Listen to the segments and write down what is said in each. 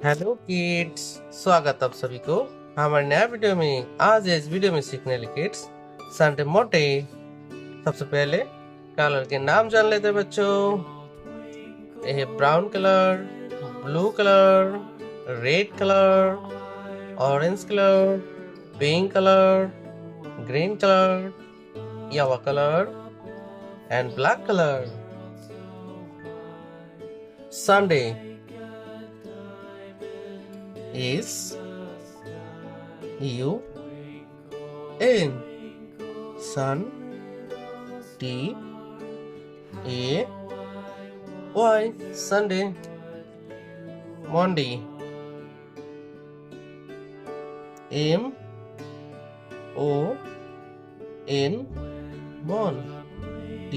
Hello kids. स्वागत आप सभी को हमारे नया वीडियो में। आज इस वीडियो में सीखने वाले किड्स संडे मोटे। सबसे पहले कलर के नाम जान लेते हैं बच्चों। ये है brown colour, blue colour, red colour, orange colour, pink colour, green colour, yellow colour and black colour. Sunday is UN Sun T A Y Sunday. Monday M O N Mon D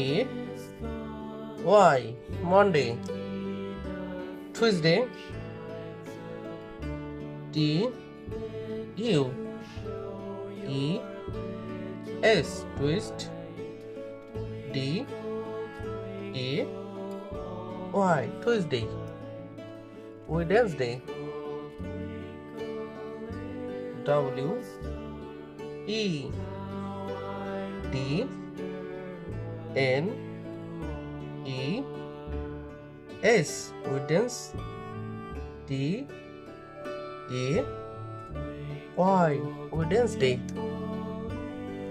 A Y Monday. Tuesday T U E S twist D A Y Tuesday. Wednesday W E D N E S Wednesday D A Y Wednesday.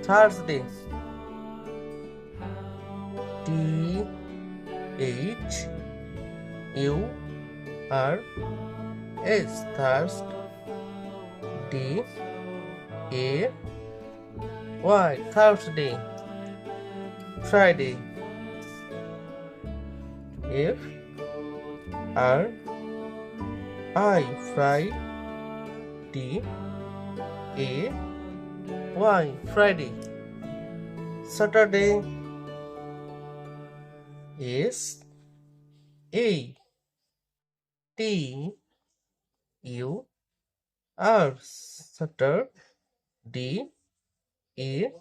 Thursday T H U R S Thursday D A Y Thursday. Friday F R I Friday D A Y Friday. Saturday S A T U R Saturday D A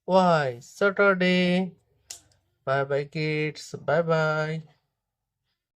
Y Saturday. Bye bye kids. Bye bye.